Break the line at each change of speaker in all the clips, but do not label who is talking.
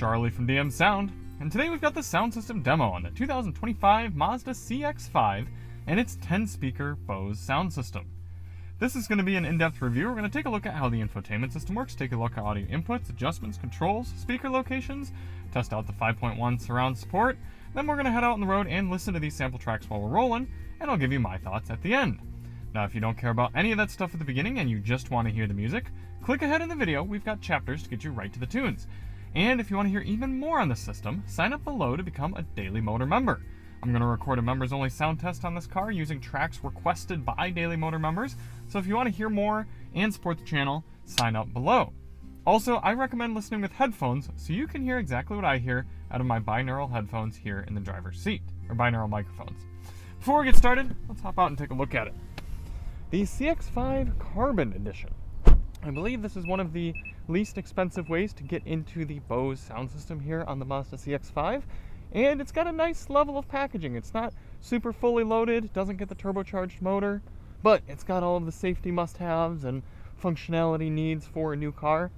Charlie from DM Sound, and today we've got the sound system demo on the 2025 Mazda CX-5 and its 10-speaker Bose sound system. This is going to be an in-depth review. We're going to take a look at how the infotainment system works, take a look at audio inputs, adjustments, controls, speaker locations, test out the 5.1 surround support, then we're going to head out on the road and listen to these sample tracks while we're rolling, and I'll give you my thoughts at the end. Now, if you don't care about any of that stuff at the beginning and you just want to hear the music, click ahead in the video. We've got chapters to get you right to the tunes. And if you want to hear even more on the system, sign up below to become a Daily Motor member. I'm going to record a members-only sound test on this car using tracks requested by Daily Motor members, so if you want to hear more and support the channel, sign up below. Also, I recommend listening with headphones so you can hear exactly what I hear out of my binaural headphones here in the driver's seat, or binaural microphones. Before we get started, let's hop out and take a look at it. The CX-5 Carbon Edition. I believe this is one of the least expensive ways to get into the Bose sound system here on the Mazda CX-5, and it's got a nice level of packaging. It's not super fully loaded, doesn't get the turbocharged motor, but it's got all of the safety must-haves and functionality needs for a new car.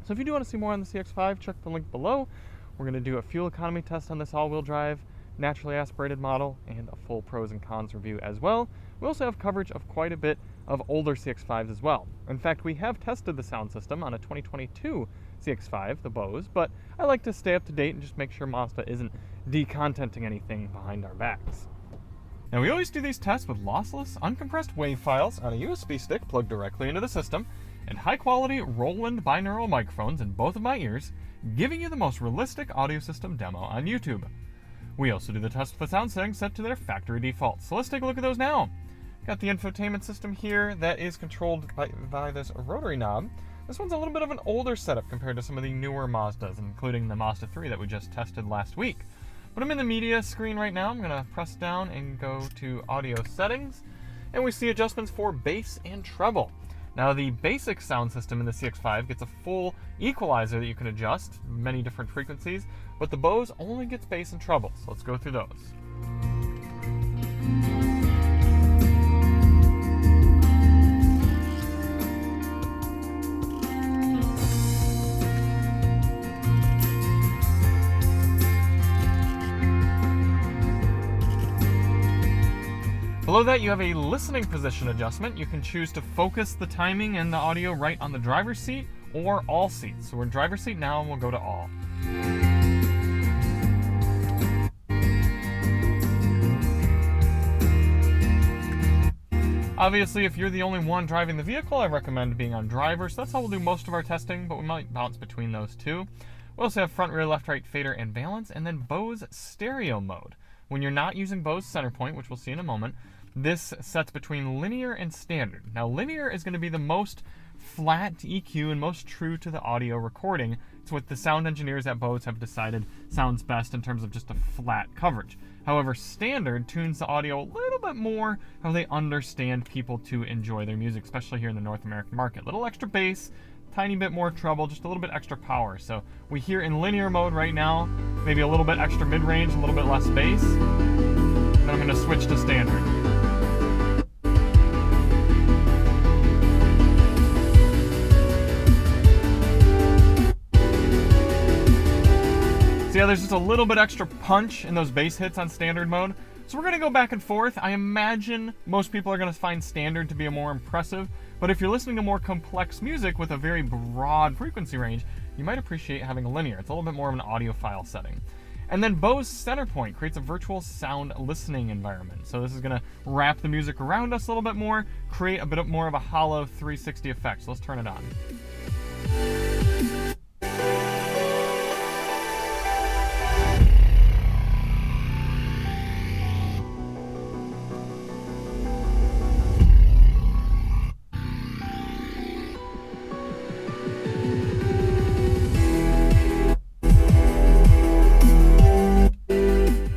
So if you do want to see more on the CX-5, check the link below. We're going to do a fuel economy test on this all-wheel drive, naturally aspirated model, and a full pros and cons review as well. We also have coverage of quite a bit of older CX-5s as well. In fact, we have tested the sound system on a 2022 CX-5, the Bose, but I like to stay up to date and just make sure Mazda isn't decontenting anything behind our backs. Now, we always do these tests with lossless, uncompressed WAV files on a USB stick plugged directly into the system, and high-quality Roland binaural microphones in both of my ears, giving you the most realistic audio system demo on YouTube. We also do the test with the sound settings set to their factory defaults, so let's take a look at those now. Got the infotainment system here that is controlled by this rotary knob. This one's a little bit of an older setup compared to some of the newer Mazdas, including the Mazda 3 that we just tested last week. But I'm in the media screen right now. I'm going to press down and go to audio settings, and we see adjustments for bass and treble. Now, the basic sound system in the CX-5 gets a full equalizer that you can adjust, many different frequencies, but the Bose only gets bass and treble, so let's go through those. Below that, you have a listening position adjustment. You can choose to focus the timing and the audio right on the driver's seat or all seats. So we're in driver's seat now, and we'll go to all. Obviously, if you're the only one driving the vehicle, I recommend being on driver, so that's how we'll do most of our testing, but we might bounce between those two. We also have front, rear, left, right, fader, and balance, and then Bose stereo mode. When you're not using Bose center point, which we'll see in a moment, this sets between linear and standard. Now, linear is going to be the most flat EQ and most true to the audio recording. It's what the sound engineers at Bose have decided sounds best in terms of just a flat coverage. However, standard tunes the audio a little bit more how they understand people to enjoy their music, especially here in the North American market. A little extra bass, tiny bit more treble, just a little bit extra power. So we hear in linear mode right now, maybe a little bit extra mid-range, a little bit less bass. Then I'm going to switch to standard. So yeah, there's just a little bit extra punch in those bass hits on standard mode. So we're going to go back and forth. I imagine most people are going to find standard to be a more impressive, but if you're listening to more complex music with a very broad frequency range, you might appreciate having a linear. It's a little bit more of an audiophile setting. And then Bose Centerpoint creates a virtual sound listening environment. So this is going to wrap the music around us a little bit more, create a bit more of a hollow 360 effect. So let's turn it on.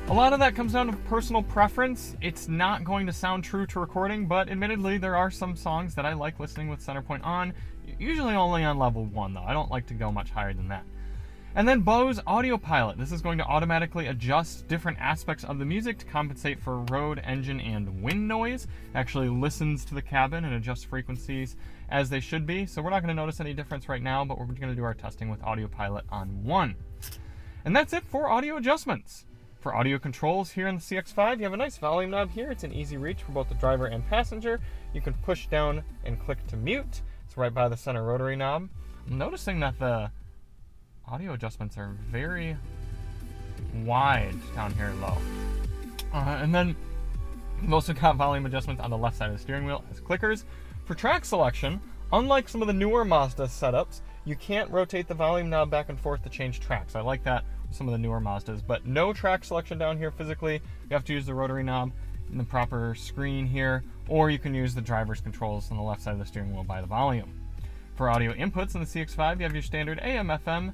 A lot of that comes down to personal preference. It's not going to sound true to recording, but admittedly there are some songs that I like listening with Centerpoint on, usually only on level 1 though. I don't like to go much higher than that. And then Bose Audio Pilot. This is going to automatically adjust different aspects of the music to compensate for road, engine, and wind noise. It actually listens to the cabin and adjusts frequencies as they should be. So we're not going to notice any difference right now, but we're going to do our testing with Audio Pilot on 1. And that's it for audio adjustments. For audio controls here in the CX-5, you have a nice volume knob here. It's an easy reach for both the driver and passenger. You can push down and click to mute. It's right by the center rotary knob. I'm noticing that the audio adjustments are very wide down here low. And then you've also got volume adjustments on the left side of the steering wheel as clickers. For track selection, unlike some of the newer Mazda setups, you can't rotate the volume knob back and forth to change tracks. I like that with some of the newer Mazdas, but no track selection down here physically. You have to use the rotary knob in the proper screen here, or you can use the driver's controls on the left side of the steering wheel by the volume. For audio inputs in the CX-5, you have your standard AM, FM,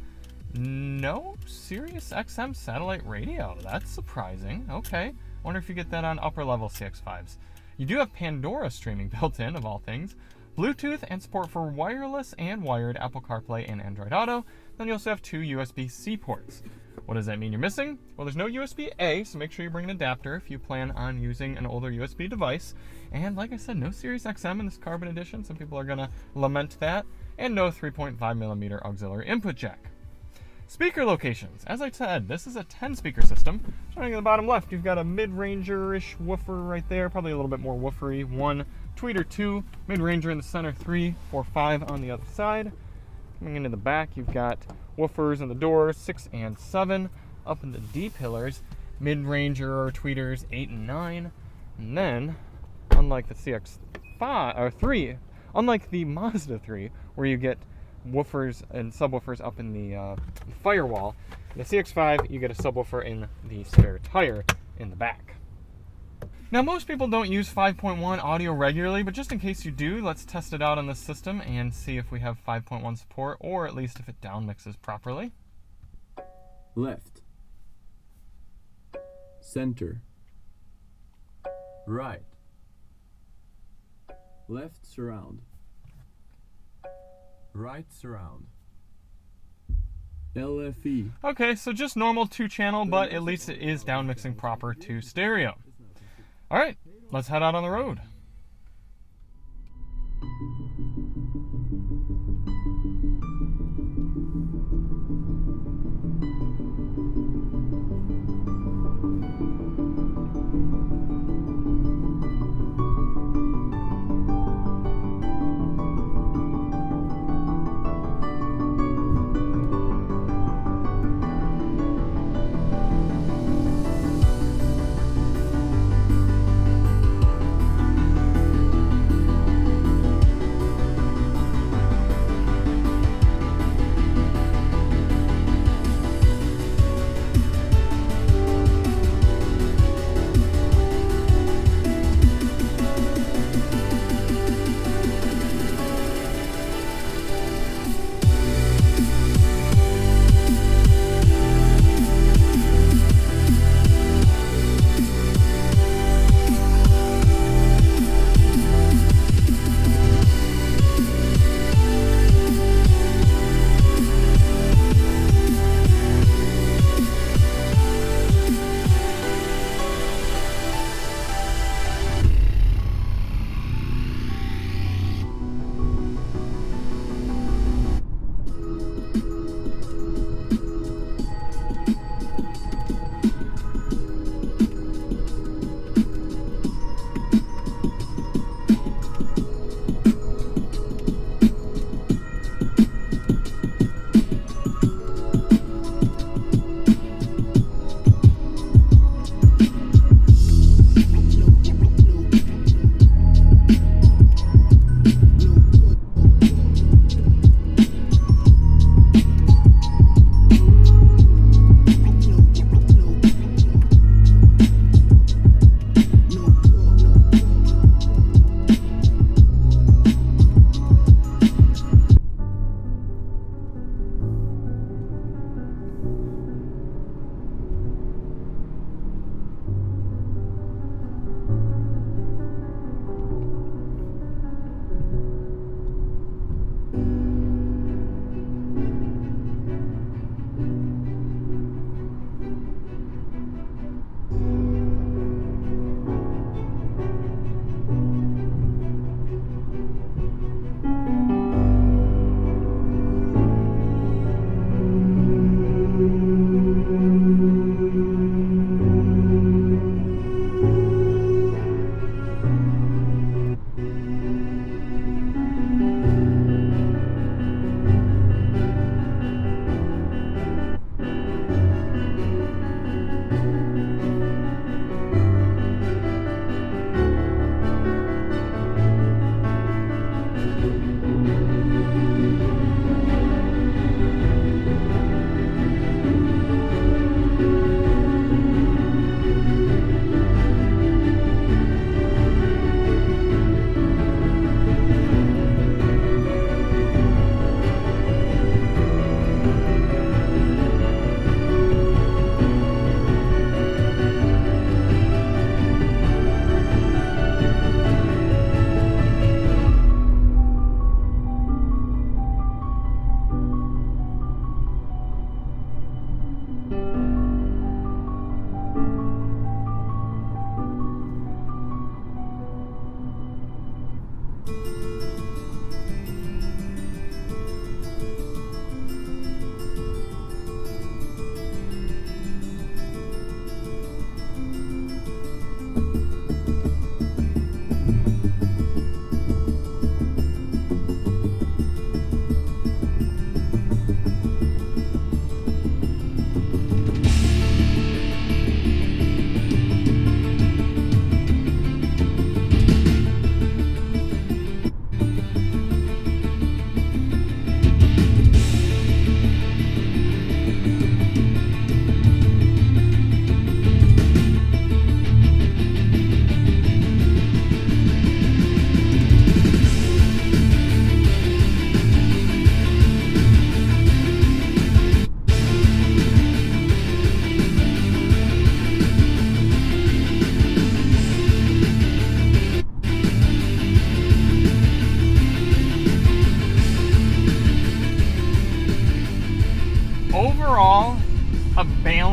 no Sirius XM satellite radio. That's surprising. Okay. Wonder if you get that on upper level CX-5s. You do have Pandora streaming built in, of all things, Bluetooth, and support for wireless and wired Apple CarPlay and Android Auto. Then you also have 2 USB-C ports. What does that mean you're missing? Well, there's no USB-A, so make sure you bring an adapter if you plan on using an older USB device. And like I said, no Sirius XM in this Carbon Edition. Some people are going to lament that. And no 3.5mm auxiliary input jack. Speaker locations. As I said, this is a 10-speaker system. Starting at the bottom left, you've got a mid-ranger-ish woofer right there, probably a little bit more woofery. 1, tweeter 2, mid-ranger in the center, 3, 4, 5 on the other side. Coming into the back, you've got woofers in the doors, 6 and 7. Up in the D pillars, mid-ranger or tweeters 8 and 9. And then, unlike the CX-5 or 3, unlike the Mazda 3, where you get woofers and subwoofers up in the firewall, in the CX-5 you get a subwoofer in the spare tire in the back. Now, most people don't use 5.1 audio regularly, but just in case you do, let's test it out on this system and see if we have 5.1 support, or at least if it downmixes properly.
Left, center, right, left surround, right surround, LFE.
Okay, so just normal 2-channel, but at least it is downmixing proper to stereo. Alright, let's head out on the road.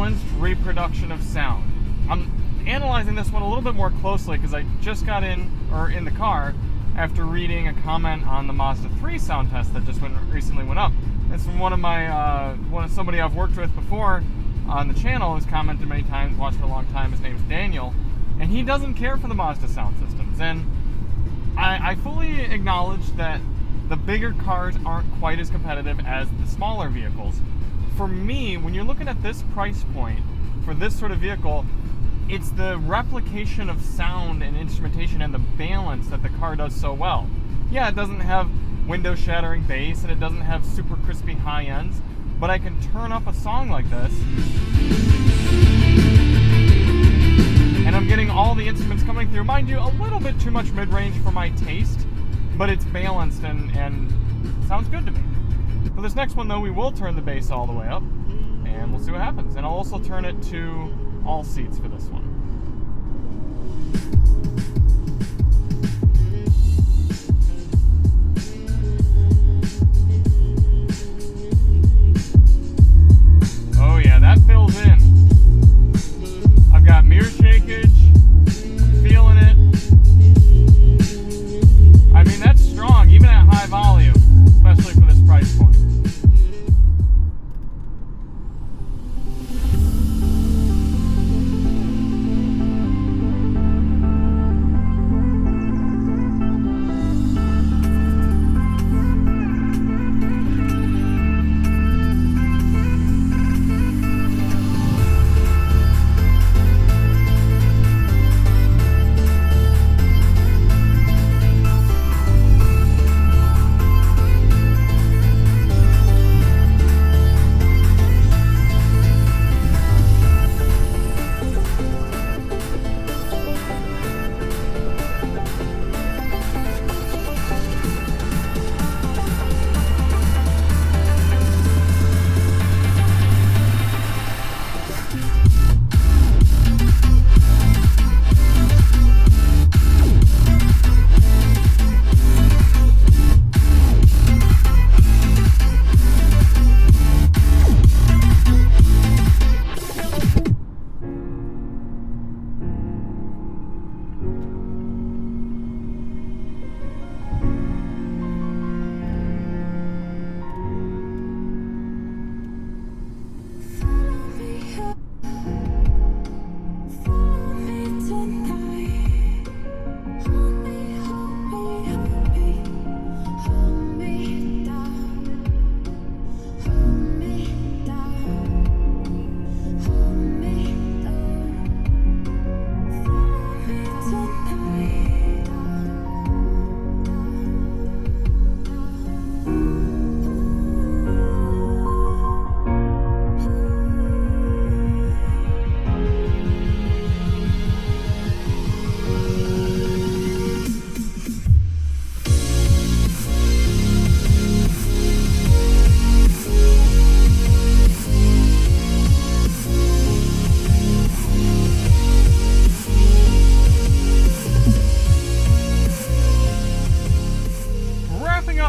balanced reproduction of sound. I'm analyzing this one a little bit more closely because I just got in the car after reading a comment on the Mazda 3 sound test that just recently went up. It's from somebody I've worked with before on the channel, who's commented many times, watched for a long time. His name's Daniel, and he doesn't care for the Mazda sound systems. And I fully acknowledge that the bigger cars aren't quite as competitive as the smaller vehicles. For me, when you're looking at this price point for this sort of vehicle, it's the replication of sound and instrumentation and the balance that the car does so well. Yeah, it doesn't have window-shattering bass and it doesn't have super crispy high ends, but I can turn up a song like this and I'm getting all the instruments coming through. Mind you, a little bit too much mid-range for my taste, but it's balanced and sounds good to me. For this next one though, we will turn the bass all the way up and we'll see what happens. And I'll also turn it to all seats for this one. Oh yeah, that fills in. I've got mirror shakeage, feeling it. I mean, that's strong, even at high volume, especially for this price point.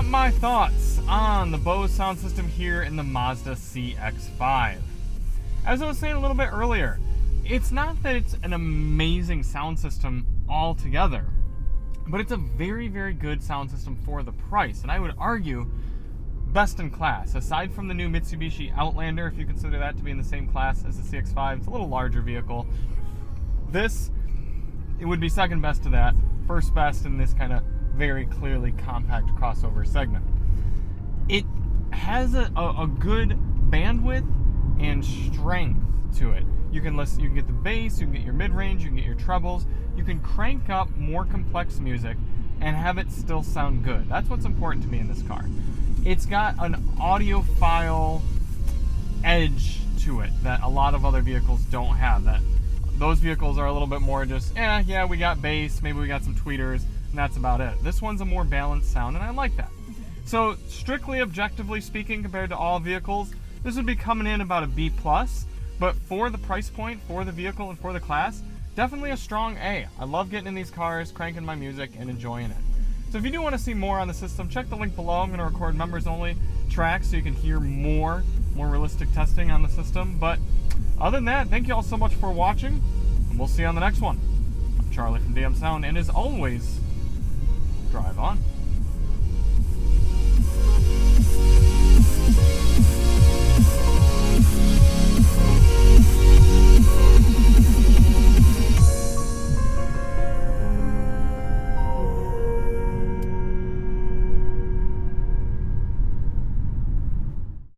My thoughts on the Bose sound system here in the Mazda CX-5. As I was saying a little bit earlier, it's not that it's an amazing sound system altogether, but it's a very, very good sound system for the price, and I would argue best in class. Aside from the new Mitsubishi Outlander, if you consider that to be in the same class as the CX-5, it's a little larger vehicle. It would be second best to that, first best in this kind of very clearly compact crossover segment. It has a good bandwidth and strength to it. You can get the bass, you can get your mid-range, you can get your trebles. You can crank up more complex music and have it still sound good. That's what's important to me in this car. It's got an audiophile edge to it that a lot of other vehicles don't have. Those vehicles are a little bit more just, yeah, we got bass, maybe we got some tweeters, and that's about it. This one's a more balanced sound, and I like that. So, strictly objectively speaking, compared to all vehicles, this would be coming in about a B+, but for the price point, for the vehicle, and for the class, definitely a strong A. I love getting in these cars, cranking my music, and enjoying it. So if you do want to see more on the system, check the link below. I'm going to record members-only tracks so you can hear more more realistic testing on the system. But other than that, thank you all so much for watching, and we'll see you on the next one. I'm Charlie from DM Sound, and as always, drive on.